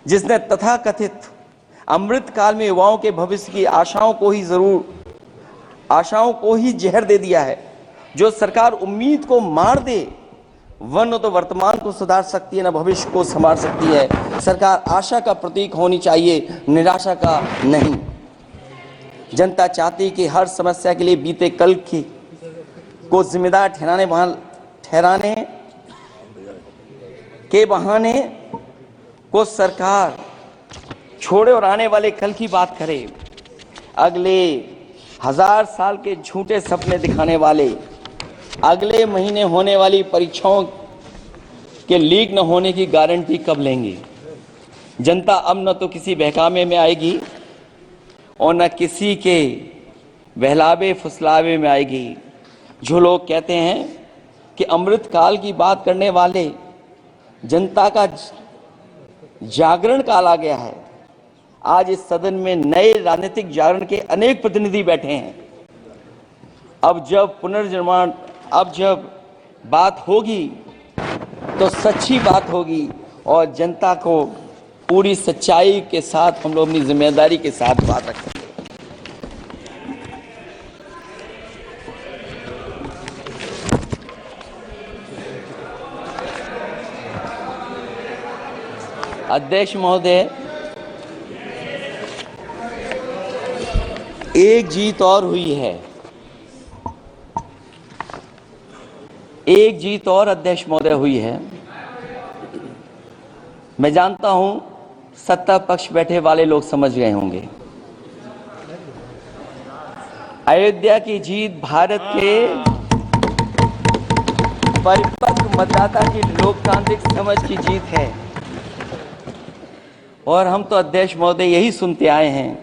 जिसने तथाकथित अमृत काल में युवाओं के भविष्य की आशाओं को ही जहर दे दिया है। जो सरकार उम्मीद को मार दे वह न तो वर्तमान को सुधार सकती है न भविष्य को संभाल सकती है। सरकार आशा का प्रतीक होनी चाहिए, निराशा का नहीं। जनता चाहती है कि हर समस्या के लिए बीते कल को जिम्मेदार ठहराने के बहाने को सरकार छोड़े और आने वाले कल की बात करे। अगले 1000 साल के झूठे सपने दिखाने वाले अगले महीने होने वाली परीक्षाओं के लीक न होने की गारंटी कब लेंगे? जनता अब न तो किसी बहकावे में आएगी और न किसी के बहलावे फुसलावे में आएगी। जो लोग कहते हैं कि अमृत काल की बात करने वाले जनता का जागरण काल आ गया है, आज इस सदन में नए राजनीतिक जागरण के अनेक प्रतिनिधि बैठे हैं। अब जब बात होगी तो सच्ची बात होगी और जनता को पूरी सच्चाई के साथ हम लोग अपनी जिम्मेदारी के साथ बात रखेंगे। अध्यक्ष महोदय, एक जीत और हुई है, एक जीत और अध्यक्ष महोदय हुई है। मैं जानता हूं सत्ता पक्ष बैठे वाले लोग समझ गए होंगे। अयोध्या की जीत भारत के परिपक्व मतदाता की लोकतांत्रिक समझ की जीत है और हम तो अध्यक्ष महोदय यही सुनते आए हैं,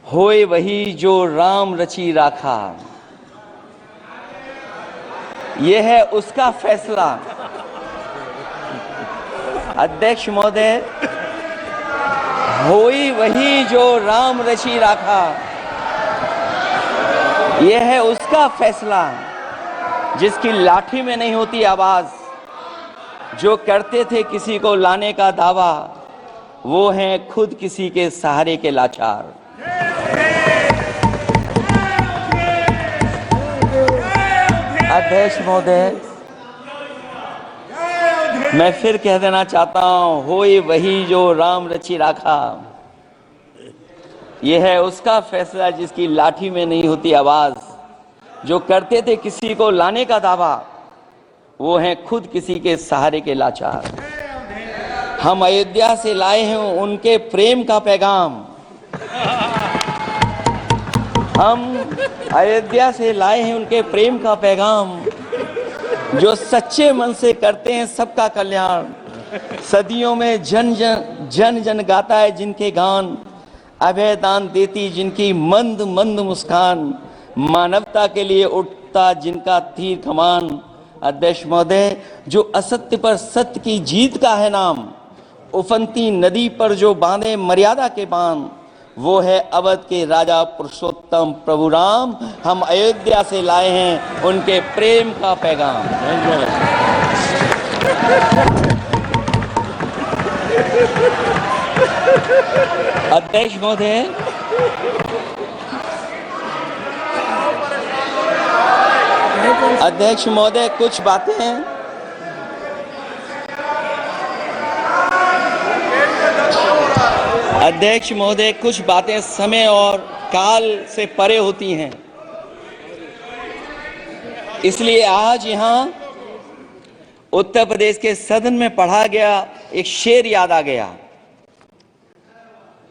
होए वही जो राम रची राखा। यह है उसका फैसला। अध्यक्ष महोदय, होई वही जो राम रची राखा, यह है उसका फैसला जिसकी लाठी में नहीं होती आवाज। जो करते थे किसी को लाने का दावा, वो हैं खुद किसी के सहारे के लाचार। अध्यक्ष महोदय, मैं फिर कह देना चाहता हूं, होए वही जो राम रची राखा, यह है उसका फैसला जिसकी लाठी में नहीं होती आवाज। जो करते थे किसी को लाने का दावा, वो हैं खुद किसी के सहारे के लाचार। हम अयोध्या से लाए हैं उनके प्रेम का पैगाम। हम अयोध्या से लाए हैं उनके प्रेम का पैगाम, जो सच्चे मन से करते हैं सबका कल्याण। सदियों में जन जन गाता है जिनके गान, अभय दान देती जिनकी मंद मंद मुस्कान, मानवता के लिए उठता जिनका तीर कमान। अध्यक्ष महोदय, जो असत्य पर सत्य की जीत का है नाम, उफनती नदी पर जो बांधे मर्यादा के बांध, वो है अवध के राजा पुरुषोत्तम प्रभु राम। हम अयोध्या से लाए हैं उनके प्रेम का पैगाम। अध्यक्ष महोदय, अध्यक्ष महोदय, कुछ बातें अध्यक्ष महोदय, कुछ बातें समय और काल से परे होती हैं, इसलिए आज यहां उत्तर प्रदेश के सदन में पढ़ा गया एक शेर याद आ गया,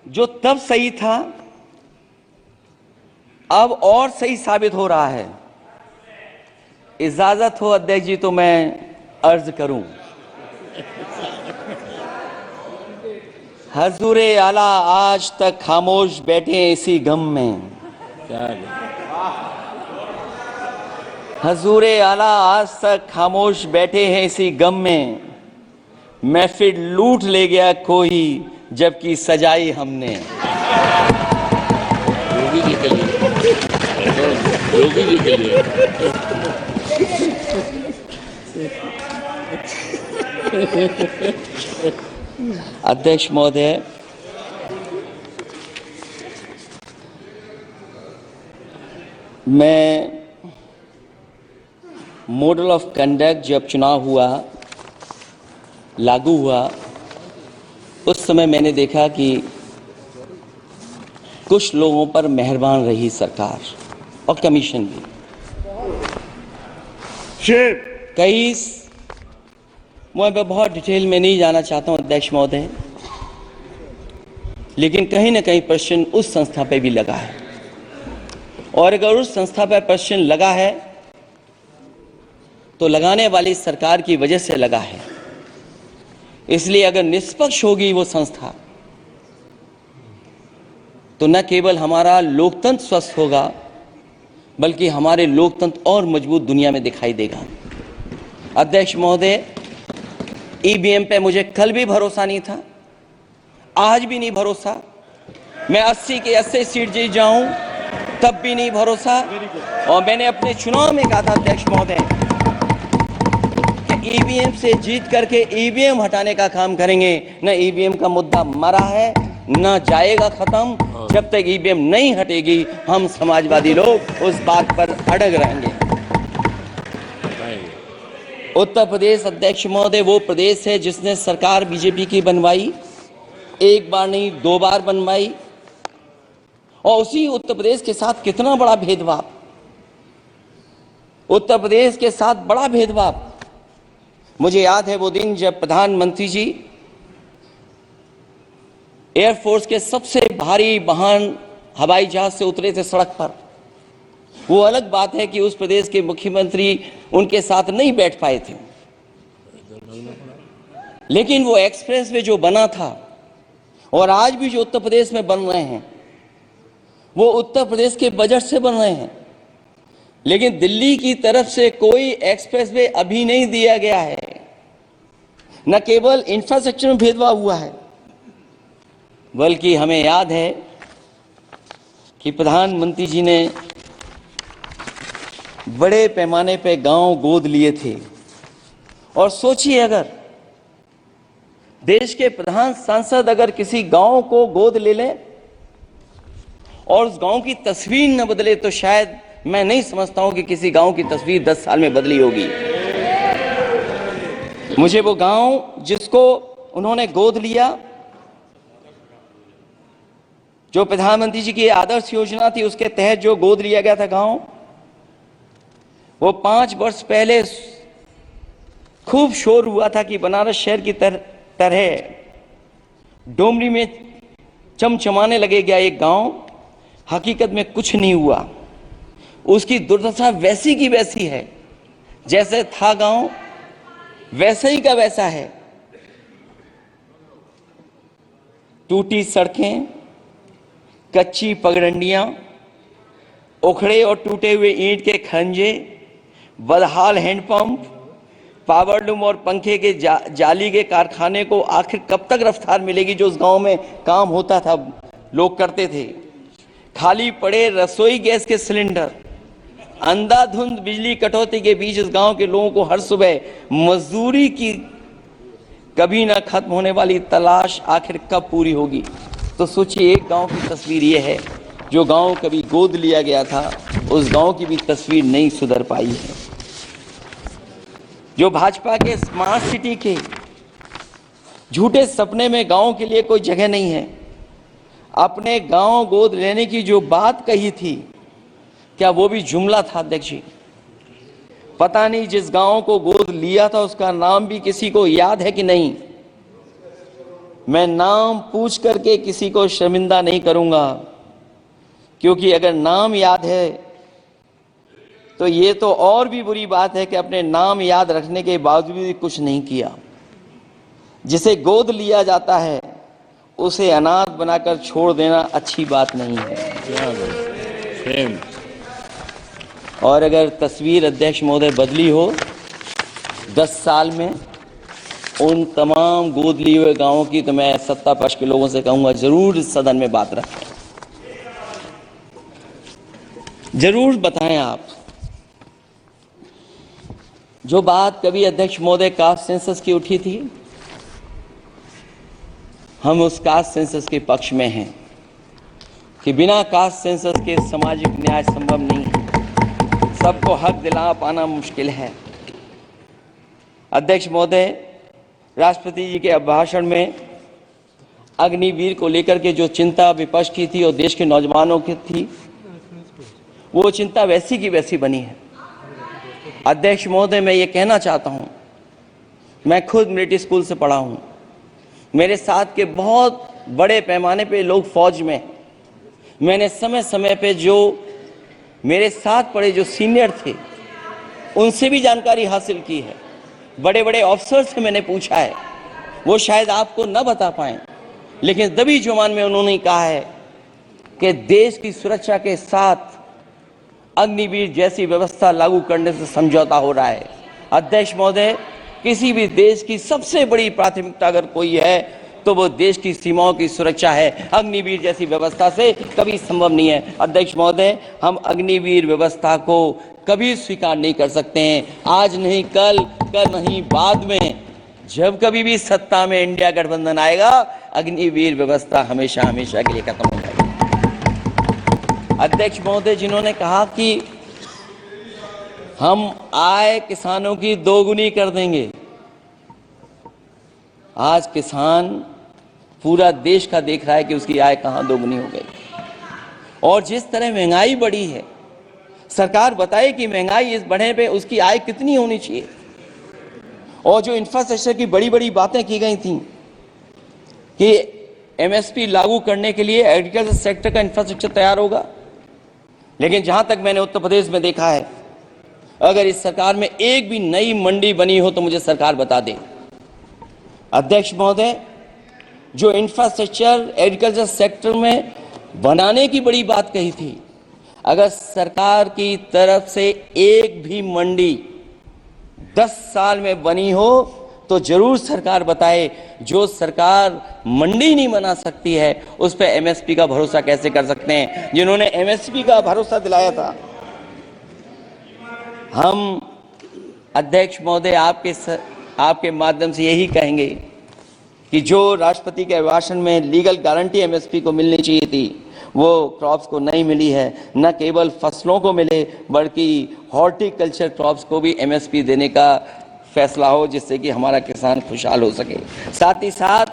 जो तब सही था अब और सही साबित हो रहा है। इजाजत हो अध्यक्ष जी तो मैं अर्ज करूं। हजूरे आला आज तक खामोश बैठे इसी गम में, हजूरे आला आज तक खामोश बैठे हैं इसी गम में। महफिल लूट ले गया कोई जबकि सजाई हमने। योगी जी के लिए, योगी जी के लिए। अध्यक्ष महोदय, मैं मॉडल ऑफ कंडक्ट जब चुनाव हुआ, लागू हुआ, उस समय मैंने देखा कि कुछ लोगों पर मेहरबान रही सरकार और कमीशन भी। कई, मैं बहुत डिटेल में नहीं जाना चाहता हूं अध्यक्ष महोदय, लेकिन कहीं ना कहीं प्रश्न उस संस्था पे भी लगा है, और अगर उस संस्था पर प्रश्न लगा है तो लगाने वाली सरकार की वजह से लगा है। इसलिए अगर निष्पक्ष होगी वो संस्था तो न केवल हमारा लोकतंत्र स्वस्थ होगा, बल्कि हमारे लोकतंत्र और मजबूत दुनिया में दिखाई देगा। अध्यक्ष महोदय, ईवीएम पे मुझे कल भी भरोसा नहीं था, आज भी नहीं भरोसा। मैं 80 के 80 सीट जीत जाऊं तब भी नहीं भरोसा। और मैंने अपने चुनाव में कहा था अध्यक्ष महोदय कि ईवीएम से जीत करके ईवीएम हटाने का काम करेंगे। न ईवीएम का मुद्दा मरा है, न जाएगा खत्म। जब तक ईवीएम नहीं हटेगी हम समाजवादी लोग उस बात पर अड़ग रहेंगे। उत्तर प्रदेश अध्यक्ष महोदय वो प्रदेश है जिसने सरकार बीजेपी की बनवाई, एक बार नहीं 2 बार बनवाई, और उसी उत्तर प्रदेश के साथ कितना बड़ा भेदभाव, उत्तर प्रदेश के साथ बड़ा भेदभाव। मुझे याद है वो दिन जब प्रधानमंत्री जी एयरफोर्स के सबसे भारी वाहन हवाई जहाज से उतरे थे सड़क पर। वो अलग बात है कि उस प्रदेश के मुख्यमंत्री उनके साथ नहीं बैठ पाए थे, लेकिन वो एक्सप्रेसवे जो बना था और आज भी जो उत्तर प्रदेश में बन रहे हैं वो उत्तर प्रदेश के बजट से बन रहे हैं। लेकिन दिल्ली की तरफ से कोई एक्सप्रेसवे अभी नहीं दिया गया है। न केवल इंफ्रास्ट्रक्चर में भेदभाव हुआ है, बल्कि हमें याद है कि प्रधानमंत्री जी ने बड़े पैमाने पे गांव गोद लिए थे। और सोचिए, अगर देश के प्रधान सांसद अगर किसी गांव को गोद ले लें और उस गांव की तस्वीर न बदले तो शायद मैं नहीं समझता हूं कि किसी गांव की तस्वीर 10 साल में बदली होगी। मुझे वो गांव जिसको उन्होंने गोद लिया, जो प्रधानमंत्री जी की आदर्श योजना थी उसके तहत जो गोद लिया गया था गांव, वो 5 वर्ष पहले खूब शोर हुआ था कि बनारस शहर की तरह डोमरी में चमचमाने लगे गया एक गांव। हकीकत में कुछ नहीं हुआ। उसकी दुर्दशा वैसी की वैसी है, जैसे था गांव वैसे ही का वैसा है। टूटी सड़कें, कच्ची पगडंडियां, उखड़े और टूटे हुए ईंट के खंजे, बदहाल हैंडपंप, पावरलूम और पंखे के जाली के कारखाने को आखिर कब तक रफ्तार मिलेगी जो उस गांव में काम होता था, लोग करते थे। खाली पड़े रसोई गैस के सिलेंडर, अंधाधुंध बिजली कटौती के बीच इस गांव के लोगों को हर सुबह मजदूरी की कभी ना खत्म होने वाली तलाश आखिर कब पूरी होगी। तो सोचिए, एक गांव की तस्वीर ये है। जो गांव कभी गोद लिया गया था उस गांव की भी तस्वीर नहीं सुधर पाई है। जो भाजपा के स्मार्ट सिटी के झूठे सपने में गांव के लिए कोई जगह नहीं है। अपने गांव गोद लेने की जो बात कही थी, क्या वो भी जुमला था अध्यक्ष जी? पता नहीं जिस गांव को गोद लिया था उसका नाम भी किसी को याद है कि नहीं। मैं नाम पूछ करके किसी को शर्मिंदा नहीं करूंगा, क्योंकि अगर नाम याद है तो ये तो और भी बुरी बात है कि अपने नाम याद रखने के बावजूद भी कुछ नहीं किया। जिसे गोद लिया जाता है उसे अनाथ बनाकर छोड़ देना अच्छी बात नहीं है। और अगर तस्वीर अध्यक्ष महोदय बदली हो 10 साल में उन तमाम गोद लिए हुए गांवों की, तो मैं सत्ता पक्ष के लोगों से कहूंगा जरूर इस सदन में बात रखें, जरूर बताएं आप। जो बात कभी अध्यक्ष महोदय कास्ट सेंसस की उठी थी, हम उस कास्ट सेंसस के पक्ष में हैं कि बिना कास्ट सेंसस के सामाजिक न्याय संभव नहीं है। सबको हक दिला पाना मुश्किल है। अध्यक्ष महोदय, राष्ट्रपति जी के अभिभाषण में अग्निवीर को लेकर के जो चिंता विपक्ष की थी और देश के नौजवानों की थी, वो चिंता वैसी की वैसी बनी है। अध्यक्ष महोदय, मैं ये कहना चाहता हूँ, मैं खुद मिलिट्री स्कूल से पढ़ा हूँ। मेरे साथ के बहुत बड़े पैमाने पे लोग फौज में, मैंने समय समय पे जो मेरे साथ पढ़े जो सीनियर थे उनसे भी जानकारी हासिल की है। बड़े बड़े ऑफिसर से मैंने पूछा है, वो शायद आपको न बता पाएं, लेकिन दबी जुबान में उन्होंने कहा है कि देश की सुरक्षा के साथ अग्निवीर जैसी व्यवस्था लागू करने से समझौता हो रहा है। अध्यक्ष महोदय, किसी भी देश की सबसे बड़ी प्राथमिकता अगर कोई है तो वो देश की सीमाओं की सुरक्षा है। अग्निवीर जैसी व्यवस्था से कभी संभव नहीं है। अध्यक्ष महोदय, हम अग्निवीर व्यवस्था को कभी स्वीकार नहीं कर सकते हैं। आज नहीं कल, कल नहीं बाद में, जब कभी भी सत्ता में इंडिया गठबंधन आएगा, अग्निवीर व्यवस्था हमेशा हमेशा के लिए खत्म हो जाएगी। अध्यक्ष महोदय, जिन्होंने कहा कि हम आय किसानों की दोगुनी कर देंगे, आज किसान पूरा देश का देख रहा है कि उसकी आय कहां दोगुनी हो गई। और जिस तरह महंगाई बढ़ी है, सरकार बताए कि महंगाई इस बढ़ने पे उसकी आय कितनी होनी चाहिए। और जो इंफ्रास्ट्रक्चर की बड़ी बड़ी बातें की गई थी कि एमएसपी लागू करने के लिए एग्रीकल्चर सेक्टर का इंफ्रास्ट्रक्चर तैयार होगा, लेकिन जहां तक मैंने उत्तर प्रदेश में देखा है, अगर इस सरकार में एक भी नई मंडी बनी हो तो मुझे सरकार बता दे। अध्यक्ष महोदय, जो इंफ्रास्ट्रक्चर एग्रीकल्चर सेक्टर में बनाने की बड़ी बात कही थी, अगर सरकार की तरफ से एक भी मंडी 10 साल में बनी हो तो जरूर सरकार बताए। जो सरकार मंडी नहीं बना सकती है उस पर एमएसपी का भरोसा कैसे कर सकते हैं? जिन्होंने एमएसपी का भरोसा दिलाया था। हम अध्यक्ष महोदय आपके माध्यम से यही कहेंगे कि जो राष्ट्रपति के अभिभाषण में लीगल गारंटी एमएसपी को मिलनी चाहिए थी, वो क्रॉप्स को नहीं मिली है। न केवल फसलों को मिले बल्कि हॉर्टिकल्चर क्रॉप्स को भी एमएसपी देने का फैसला हो, जिससे कि हमारा किसान खुशहाल हो सके। साथ ही साथ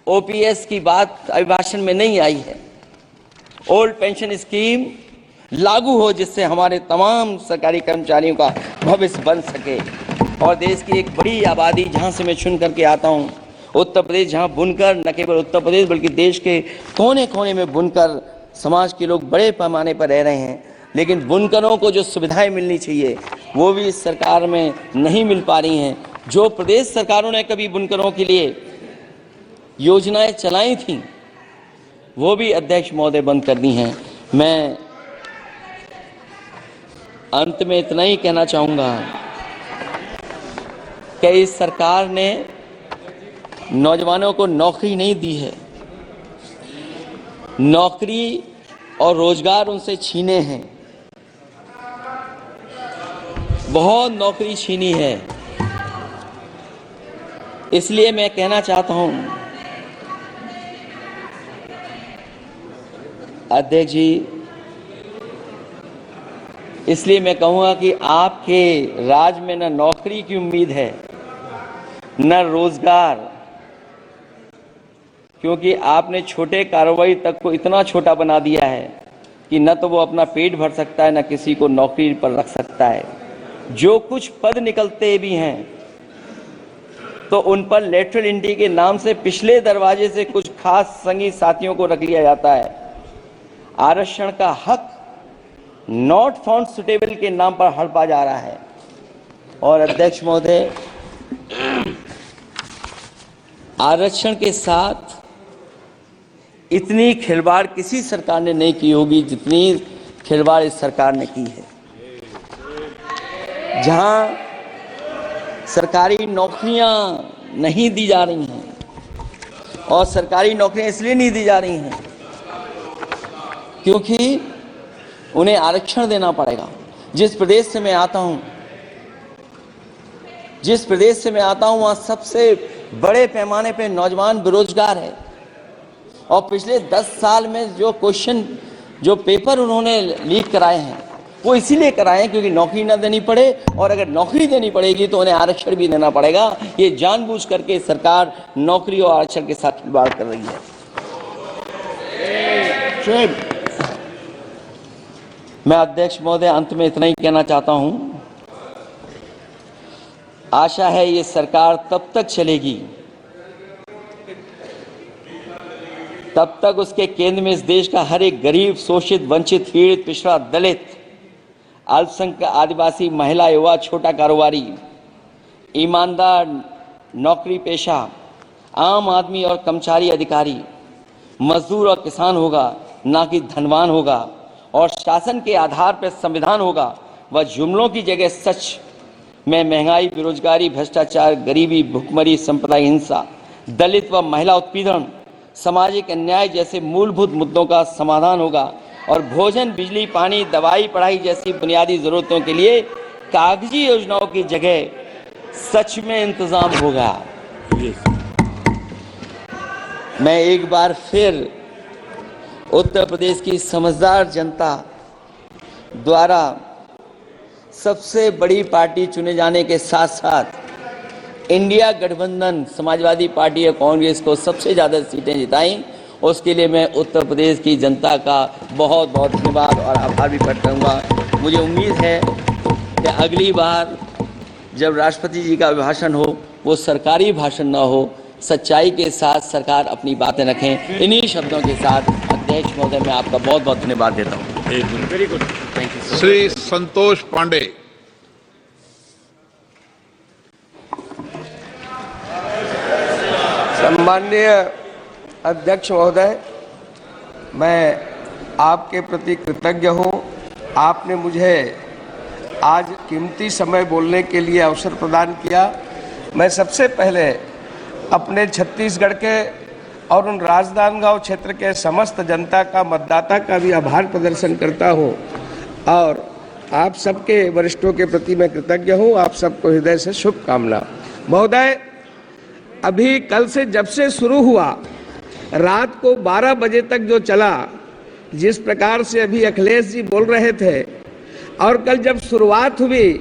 ओपीएस की बात अभिभाषण में नहीं आई है। ओल्ड पेंशन स्कीम लागू हो, जिससे हमारे तमाम सरकारी कर्मचारियों का भविष्य बन सके। और देश की एक बड़ी आबादी, जहाँ से मैं चुन करके आता हूँ, उत्तर प्रदेश, जहाँ बुनकर, न केवल उत्तर प्रदेश बल्कि देश के कोने कोने में बुनकर समाज के लोग बड़े पैमाने पर रह रहे हैं, लेकिन बुनकरों को जो सुविधाएं मिलनी चाहिए वो भी इस सरकार में नहीं मिल पा रही हैं। जो प्रदेश सरकारों ने कभी बुनकरों के लिए योजनाएं चलाई थीं, वो भी अध्यक्ष महोदय बंद कर दी हैं। मैं अंत में इतना ही कहना चाहूँगा कि इस सरकार ने नौजवानों को नौकरी नहीं दी है, नौकरी और रोजगार उनसे छीने हैं, बहुत नौकरी छीनी है। इसलिए मैं कहना चाहता हूं अध्यक्ष जी, इसलिए मैं कहूंगा कि आपके राज में न नौकरी की उम्मीद है न रोजगार, क्योंकि आपने छोटे कारोबारी तक को इतना छोटा बना दिया है कि न तो वो अपना पेट भर सकता है, न किसी को नौकरी पर रख सकता है। जो कुछ पद निकलते भी हैं तो उन पर लेटरल एंट्री के नाम से पिछले दरवाजे से कुछ खास संगी साथियों को रख लिया जाता है। आरक्षण का हक नॉट फाउंड सुटेबल के नाम पर हड़पा जा रहा है। और अध्यक्ष महोदय, आरक्षण के साथ इतनी खिलवाड़ किसी सरकार ने नहीं की होगी जितनी खिलवाड़ इस सरकार ने की है। जहां सरकारी नौकरियां नहीं दी जा रही हैं, और सरकारी नौकरियां इसलिए नहीं दी जा रही हैं क्योंकि उन्हें आरक्षण देना पड़ेगा। जिस प्रदेश से मैं आता हूं वहां सबसे बड़े पैमाने पे नौजवान बेरोजगार है और पिछले 10 साल में जो क्वेश्चन जो पेपर उन्होंने लीक कराए हैं वो इसीलिए कराए हैं क्योंकि नौकरी ना देनी पड़े, और अगर नौकरी देनी पड़ेगी तो उन्हें आरक्षण भी देना पड़ेगा। ये जानबूझ करके सरकार नौकरी और आरक्षण के साथ खिलवाड़ कर रही है। मैं अध्यक्ष महोदय अंत में इतना ही कहना चाहता हूं, आशा है ये सरकार तब तक चलेगी तब तक उसके केंद्र में इस देश का हर एक गरीब, शोषित, वंचित, पीड़ित, पिछड़ा, दलित, अल्पसंख्यक, आदिवासी, महिला, युवा, छोटा कारोबारी, ईमानदार, नौकरी पेशा, आम आदमी और कर्मचारी, अधिकारी, मजदूर और किसान होगा, ना कि धनवान होगा, और शासन के आधार पर संविधान होगा। वह जुमलों की जगह सच में महंगाई, बेरोजगारी, भ्रष्टाचार, गरीबी, भुखमरी, संप्रदाय हिंसा, दलित व महिला उत्पीड़न, सामाजिक अन्याय जैसे मूलभूत मुद्दों का समाधान होगा, और भोजन, बिजली, पानी, दवाई, पढ़ाई जैसी बुनियादी जरूरतों के लिए कागजी योजनाओं की जगह सच में इंतजाम होगा। मैं एक बार फिर उत्तर प्रदेश की समझदार जनता द्वारा सबसे बड़ी पार्टी चुने जाने के साथ साथ इंडिया गठबंधन समाजवादी पार्टी और कांग्रेस को सबसे ज़्यादा सीटें जिताई, उसके लिए मैं उत्तर प्रदेश की जनता का बहुत बहुत धन्यवाद और आभार भी प्रकट करूँगा। मुझे उम्मीद है कि अगली बार जब राष्ट्रपति जी का अभिभाषण हो वो सरकारी भाषण न हो, सच्चाई के साथ सरकार अपनी बातें रखें। इन्हीं शब्दों के साथ अध्यक्ष महोदय मैं आपका बहुत बहुत धन्यवाद देता हूँ। Very good, thank you. Shri Santosh Pandey. सम्माननीय अध्यक्ष महोदय, मैं आपके प्रति कृतज्ञ हूँ। आपने मुझे आज कीमती समय बोलने के लिए अवसर प्रदान किया। मैं सबसे पहले अपने छत्तीसगढ़ के और उन राजनांदगांव क्षेत्र के समस्त जनता का, मतदाता का भी आभार प्रदर्शन करता हूँ, और आप सबके वरिष्ठों के प्रति मैं कृतज्ञ हूँ। आप सबको हृदय से शुभकामना। महोदय, अभी कल से जब से शुरू हुआ, रात को 12 बजे तक जो चला, जिस प्रकार से अभी अखिलेश जी बोल रहे थे, और कल जब शुरुआत हुई